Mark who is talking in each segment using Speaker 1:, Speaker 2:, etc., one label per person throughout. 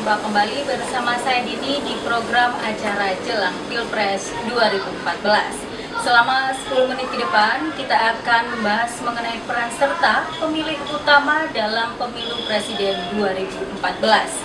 Speaker 1: berjumpa kembali bersama saya Dini di program acara Jelang Pilpres 2014. Selama 10 menit ke depan, kita akan membahas mengenai peran serta pemilih utama dalam pemilu presiden 2014.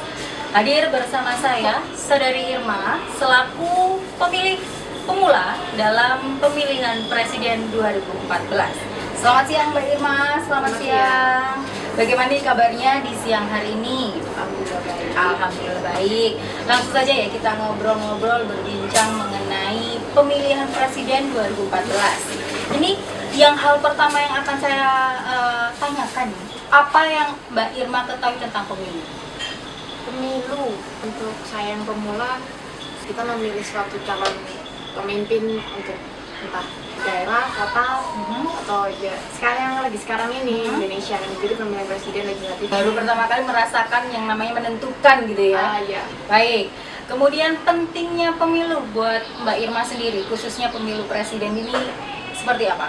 Speaker 1: Hadir bersama saya, Saudari Irma, selaku pemilih pemula dalam pemilihan presiden 2014. Selamat siang Mbak Irma, selamat siang. Bagaimana nih kabarnya di siang hari ini?
Speaker 2: Alhamdulillah baik.
Speaker 1: Alhamdulillah baik. Langsung saja ya kita ngobrol-ngobrol berbincang mengenai pemilihan presiden 2014. Ini yang hal pertama yang akan saya tanyakan, apa yang Mbak Irma ketahui tentang pemilu?
Speaker 2: Pemilu untuk saya yang pemula, kita memilih suatu calon pemimpin untuk entah daerah, kota, atau ya sekarang ini Indonesia kan, jadi pemilihan presiden legislatif.
Speaker 1: Baru pertama kali merasakan yang namanya menentukan gitu ya.
Speaker 2: Iya.
Speaker 1: Baik. Kemudian pentingnya pemilu buat Mbak Irma sendiri, khususnya pemilu presiden ini seperti apa?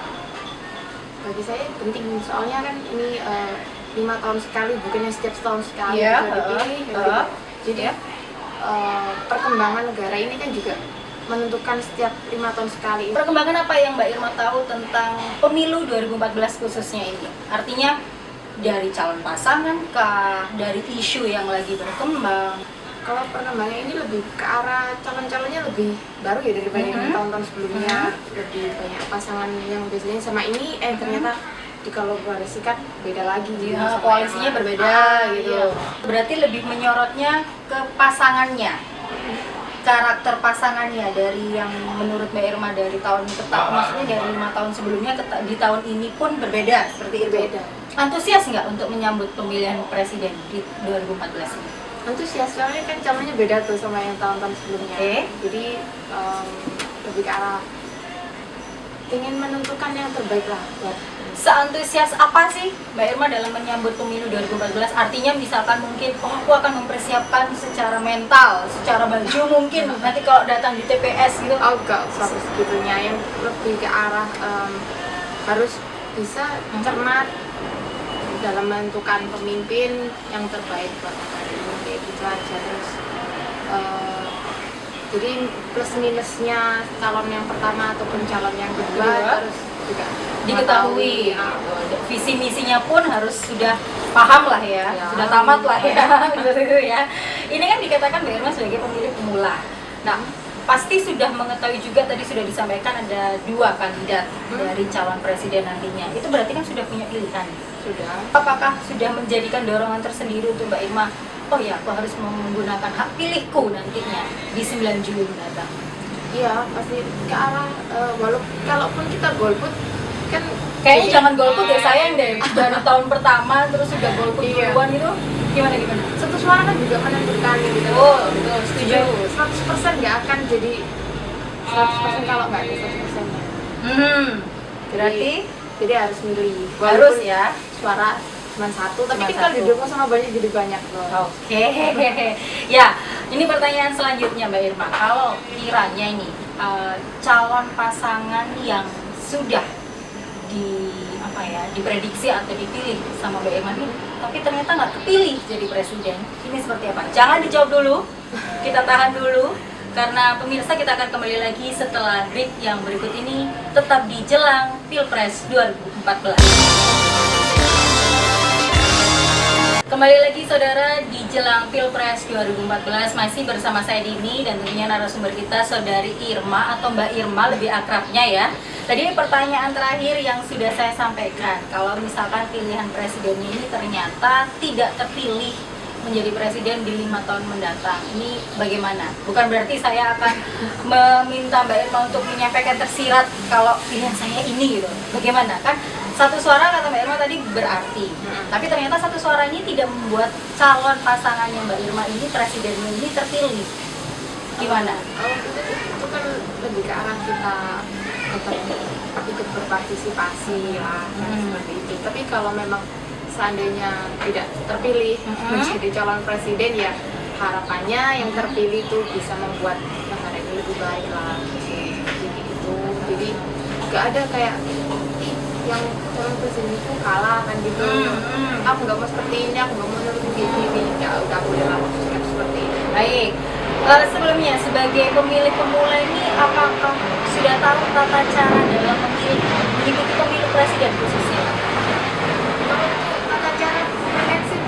Speaker 2: Bagi saya penting, soalnya kan ini 5 tahun sekali, bukannya setiap tahun sekali
Speaker 1: Iya,
Speaker 2: bisa dipilih. Jadi perkembangan negara ini kan juga menentukan setiap 5 tahun sekali.
Speaker 1: Perkembangan apa yang Mbak Irma tahu tentang pemilu 2014 khususnya ini? Artinya dari calon pasangan kah, dari isu yang lagi berkembang?
Speaker 2: Kalau perkembangannya ini lebih ke arah calon-calonnya lebih baru ya dibanding tahun-tahun sebelumnya. Lebih banyak pasangan yang biasanya sama ini ternyata dikolaborasikan beda lagi gitu.
Speaker 1: Ya, koalisinya berbeda gitu.
Speaker 2: Iya.
Speaker 1: Berarti lebih menyorotnya ke pasangannya. Karakter pasangannya dari yang menurut Mbak Irma dari tahun ke tahun, maksudnya dari 5 tahun sebelumnya di tahun ini pun berbeda seperti itu.
Speaker 2: Berbeda.
Speaker 1: Antusias nggak untuk menyambut pemilihan presiden di 2014 ini?
Speaker 2: Antusias, soalnya kan calonnya beda tuh sama yang tahun-tahun sebelumnya. Jadi lebih ke arah ingin menentukan yang terbaik lah buat.
Speaker 1: Seantusias apa sih Mbak Irma dalam menyambut pemilu 2014? Artinya misalkan mungkin, aku akan mempersiapkan secara mental, secara baju mungkin nanti kalau datang di TPS gitu.
Speaker 2: Oh enggak, sampai segitunya, yang lebih ke arah harus bisa cermat dalam menentukan pemimpin yang terbaik buat negara ini, kayak gitu aja. Terus jadi plus minusnya calon yang pertama ataupun calon yang kedua harus juga
Speaker 1: diketahui. Visi misinya pun harus sudah paham lah ya, sudah tamat lah ya, gitu ya. Ini kan dikatakan Mbak Irma sebagai pemilih pemula. Nah, pasti sudah mengetahui juga, tadi sudah disampaikan ada 2 kandidat dari calon presiden nantinya. Itu berarti kan sudah punya pilihan.
Speaker 2: sudah.
Speaker 1: Apakah sudah menjadikan dorongan tersendiri untuk Mbak Irma? Oh ya, aku harus menggunakan hak pilihku nantinya di 9 Juli mendatang.
Speaker 2: Iya, pasti ke arah kalaupun kita golput kan
Speaker 1: Kayaknya jangan golput ya, sayang deh. Dari tahun pertama terus sudah golput
Speaker 2: Iya.
Speaker 1: duluan itu gimana?
Speaker 2: satu suara kan juga menentukan gitu.
Speaker 1: Oh, betul, setuju.
Speaker 2: 100% nggak akan jadi 100% kalau nggak ada 100%-nya.
Speaker 1: Berarti
Speaker 2: Jadi harus milih.
Speaker 1: harus
Speaker 2: Walaupun
Speaker 1: ya.
Speaker 2: suara cuma 1, tapi
Speaker 1: Cuma
Speaker 2: kan kalau
Speaker 1: 1.
Speaker 2: didukung sama banyak jadi banyak loh.
Speaker 1: Oke. Ya, ini pertanyaan selanjutnya Mbak Irma. Kalau kiranya ini calon pasangan yang sudah diprediksi atau dipilih sama Mbak Irma ini, tapi ternyata nggak kepilih jadi presiden, ini seperti apa? Jangan dijawab dulu, kita tahan dulu, karena pemirsa kita akan kembali lagi setelah break yang berikut ini, tetap di Jelang Pilpres 2014. Kembali lagi saudara di Jelang Pilpres 2014, masih bersama saya Dini dan tentunya narasumber kita Saudari Irma atau Mbak Irma lebih akrabnya ya. Tadi pertanyaan terakhir yang sudah saya sampaikan, kalau misalkan pilihan presidennya ini ternyata tidak terpilih menjadi presiden di 5 tahun mendatang, ini bagaimana? Bukan berarti saya akan meminta Mbak Irma untuk menyampaikan tersirat kalau pilihan saya ini gitu. Bagaimana? Kan satu suara kata Mbak Irma tadi berarti, tapi ternyata satu suara ini tidak membuat calon pasangannya Mbak Irma ini, presidennya ini terpilih. Gimana?
Speaker 2: Itu kan lebih ke arah kita ikut berpartisipasi lah, seperti itu. Tapi kalau memang seandainya tidak terpilih menjadi calon presiden, ya harapannya yang terpilih itu bisa membuat negara ini lebih baik lah, gitu. Jadi nggak ada kayak yang calon presiden itu kalah kan gitu. Aku nggak mau seperti ini, aku nggak mau seperti ini. Ya udah, aku udah lama seperti itu.
Speaker 1: Baik. Sebelumnya sebagai pemilih pemula ini apakah sudah tahu tata cara dalam mengikuti pemilu presiden khususnya?
Speaker 2: Kalau untuk tata cara pemilihan sih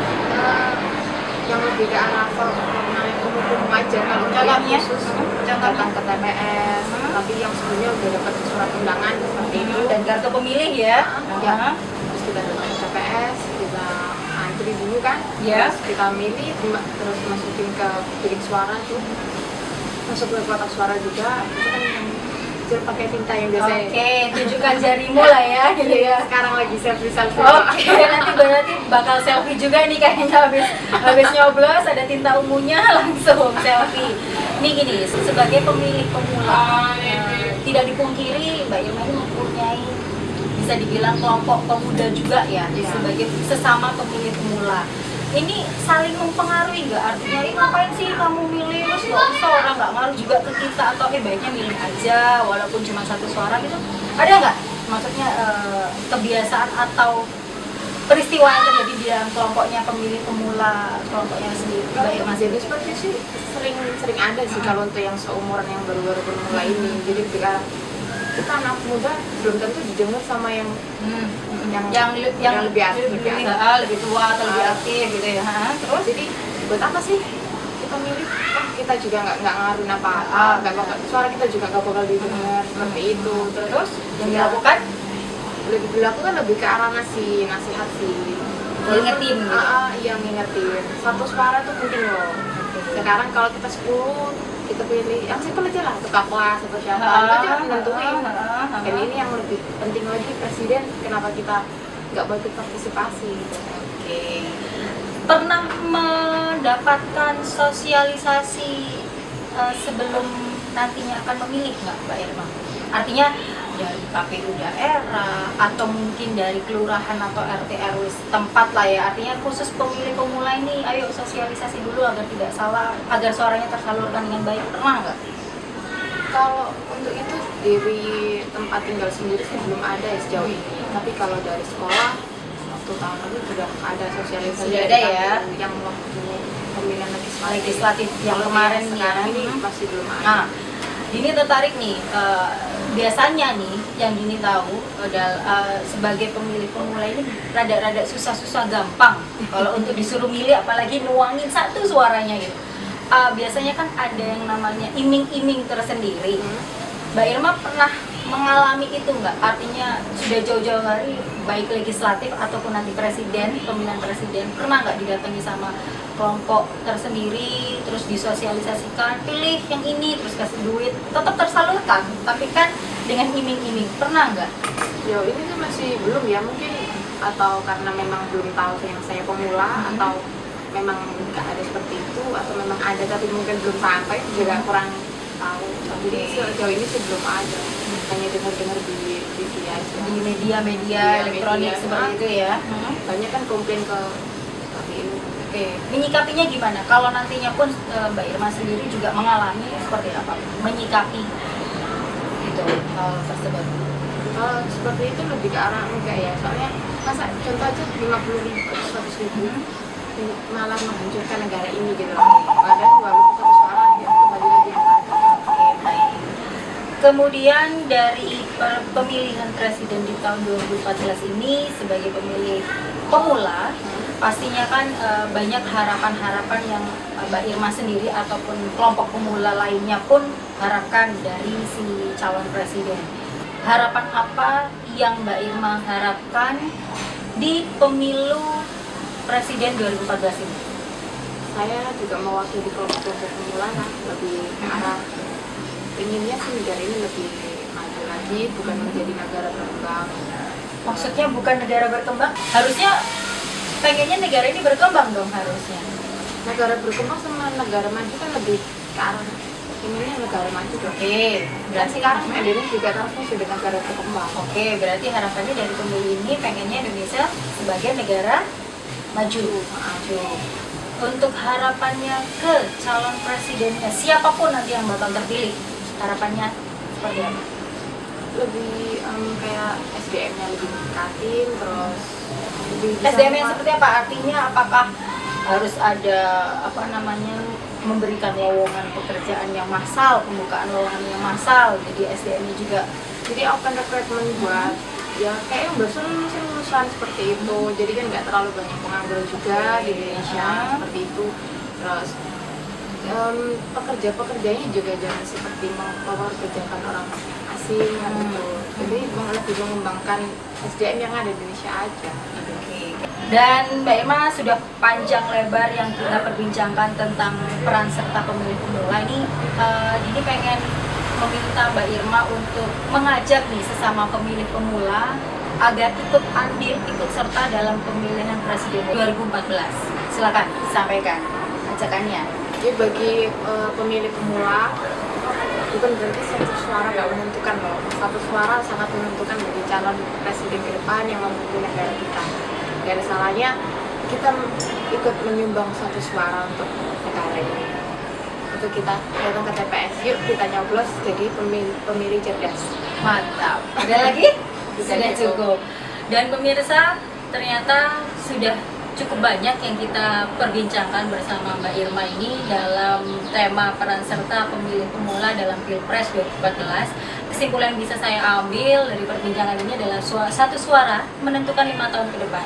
Speaker 2: yang lebih ke arah formal umum aja. Kalau untuk yang
Speaker 1: Contohnya?
Speaker 2: khusus
Speaker 1: Contohnya?
Speaker 2: datang ke TPS, tapi yang sebelumnya udah dapat surat undangan seperti itu.
Speaker 1: Dan kartu pemilih ya?
Speaker 2: Ya. Terus kita datang ke TPS, kita antri dulu kan,
Speaker 1: Ya.
Speaker 2: terus kita milih, terus masukin ke bilik suara tuh, masuk ke kotak suara juga, itu kan yang kecil pakai tinta yang biasanya.
Speaker 1: Oke, tunjukkan jarimu lah ya, gitu ya.
Speaker 2: Sekarang lagi selfie.
Speaker 1: Oke, nanti berarti bakal selfie juga nih kayaknya habis nyoblos ada tinta ungunya langsung selfie. Ini gini, sebagai pemilih pemula, tidak dipungkiri Mbak Irma ini mempunyai bisa dibilang kelompok pemuda juga ya,
Speaker 2: Iya.
Speaker 1: sebagai sesama pemilih pemula. Ini saling mempengaruhi nggak? Artinya, ngapain sih kamu milih? Terus nggak usah, orang nggak ngaruh juga ke kita, atau baiknya milih aja walaupun cuma satu suara gitu. Ada nggak? Maksudnya kebiasaan atau peristiwa yang terjadi di dalam kelompoknya pemilih pemula, kelompoknya sendiri Mbak Irma
Speaker 2: Jadi seperti sih sering ada sih kalau untuk yang seumuran yang baru-baru bermula ini. Jadi ketika kita anak muda belum tentu didengar sama yang lebih aktif,
Speaker 1: lebih tua atau lebih aktif gitu ya.
Speaker 2: Terus jadi buat apa sih kita milih? Kita juga nggak ngaruhin apa-apa, nggak bakal suara kita juga nggak bakal didengar seperti itu. Terus
Speaker 1: yang dilakukan
Speaker 2: lebih ke arah ngasih nasihat sih.
Speaker 1: ngingetin gitu.
Speaker 2: Iya ngingetin. Satu suara tuh penting loh. Sekarang kalau kita 10 kita pilih yang simpel aja lah, tukar kelas atau siapa itu aja nentuin. Dan ini yang lebih penting lagi presiden, kenapa kita nggak mau ikut partisipasi?
Speaker 1: Oke. Pernah mendapatkan sosialisasi sebelum nantinya akan memilih nggak Mbak Irma? Artinya dari KPU daerah atau mungkin dari kelurahan atau RT RW setempat lah ya. Artinya khusus pemilih pemula ini, ayo sosialisasi dulu agar tidak salah, agar suaranya tersalurkan dengan baik. Pernah nggak?
Speaker 2: Kalau untuk itu dari tempat tinggal sendiri sih belum ada ya sejauh ini. Tapi kalau dari sekolah waktu tahun lalu sudah ada sosialisasi.
Speaker 1: Sudah ada ya?
Speaker 2: Yang waktu pemilihan
Speaker 1: Legislatif yang kemarin nih ya.
Speaker 2: sekarang ini masih belum ada.
Speaker 1: Nah, Dini tertarik nih, biasanya nih yang Dini tahu sebagai pemilih pemula ini rada-rada susah-susah gampang kalau untuk disuruh milih, apalagi nuangin satu suaranya gitu. Biasanya kan ada yang namanya iming-iming tersendiri. Mbak Irma pernah mengalami itu nggak? Artinya sudah jauh-jauh hari, baik legislatif ataupun nanti presiden, pemilihan presiden, pernah nggak didatangi sama kelompok tersendiri, terus disosialisasikan, pilih yang ini, terus kasih duit, tetap tersalurkan, tapi kan dengan iming-iming, pernah nggak?
Speaker 2: Yo ini sih masih belum ya, mungkin atau karena memang belum tahu yang saya pemula atau memang nggak ada seperti itu, atau memang ada tapi mungkin belum sampai, juga kurang tahu. Jadi sejauh ini sih belum ada, hanya dengar-dengar di TV aja,
Speaker 1: Di media-media elektronik
Speaker 2: media.
Speaker 1: seperti itu ya.
Speaker 2: Banyak kan komplain ke KPU.
Speaker 1: Oke, menyikapinya gimana? Kalau nantinya pun Mbak Irma sendiri juga mengalami seperti apa? Menyikapi itu hal tersebut.
Speaker 2: Kalau seperti itu lebih ke arah enggak ya, soalnya masa contoh aja 50.000 atau 100.000 malah menghancurkan negara ini gitu loh. Padahal walaupun satu suara ya kembali lagi yang tadi.
Speaker 1: Oke, baik. Kemudian dari pemilihan presiden di tahun 2014 ini sebagai pemilih pemula, pastinya kan banyak harapan-harapan yang Mbak Irma sendiri ataupun kelompok pemula lainnya pun harapkan dari si calon presiden. Harapan apa yang Mbak Irma harapkan di pemilu presiden 2014 ini?
Speaker 2: Saya juga mewakili kelompok-kelompok pemula kan, lebih ke arah inginnya sih negara ini lebih maju lagi, bukan menjadi negara berkembang.
Speaker 1: Maksudnya bukan negara berkembang, harusnya pengennya negara ini berkembang dong harusnya.
Speaker 2: Negara berkembang sama negara maju kan lebih ke arah inginnya negara maju dong.
Speaker 1: Oke,
Speaker 2: Dan
Speaker 1: berarti
Speaker 2: sekarang Indonesia juga harusnya sudah negara berkembang.
Speaker 1: Oke, berarti harapannya dari pemilu ini pengennya Indonesia sebagai negara maju. Untuk harapannya ke calon presidennya, siapapun nanti yang bakal terpilih, harapannya seperti apa?
Speaker 2: Lebih kayak SDM-nya lebih ditingkatin, terus lebih bisa
Speaker 1: SDM yang seperti apa? Artinya apakah harus ada apa namanya, memberikan lowongan pekerjaan yang massal, pembukaan lowongan yang massal, jadi SDM-nya juga.
Speaker 2: Jadi open recruitment buat ya kayak yang baru lulusan seperti itu, jadi kan nggak terlalu banyak pengangguran juga di Indonesia seperti itu. Terus pekerja-pekerjanya juga jangan seperti mempekerjakan orang asing gitu. Jadi lebih mengembangkan SDM yang ada di Indonesia aja.
Speaker 1: Dan Mbak Irma, sudah panjang lebar yang kita perbincangkan tentang peran serta pemilih pemula ini. Jadi pengen meminta Mbak Irma untuk mengajak nih sesama pemilih pemula agar ikut andil, ikut serta dalam pemilihan presiden 2014. Silakan sampaikan ajakannya.
Speaker 2: Jadi bagi pemilih pemula, bukan berarti satu suara nggak menentukan loh. Satu suara sangat menentukan bagi calon presiden ke depan yang memimpin negara kita. Gak ada salahnya kita ikut menyumbang satu suara untuk negara ini. Untuk kita datang ke TPS, yuk kita nyoblos jadi pemilih cerdas.
Speaker 1: Mantap. Ada lagi? Sudah
Speaker 2: cukup.
Speaker 1: cukup. Dan pemirsa, ternyata sudah cukup banyak yang kita perbincangkan bersama Mbak Irma ini dalam tema peran serta pemilih pemula dalam Pilpres 2014. Kesimpulan yang bisa saya ambil dari perbincangan ini adalah satu suara menentukan 5 tahun ke depan.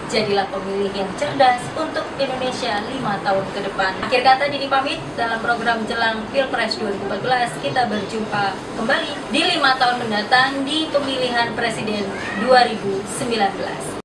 Speaker 1: Jadilah pemilih yang cerdas untuk Indonesia 5 tahun ke depan. Akhir kata, Dini pamit. Dalam program Jelang Pilpres 2014, kita berjumpa kembali di 5 tahun mendatang di pemilihan presiden 2019.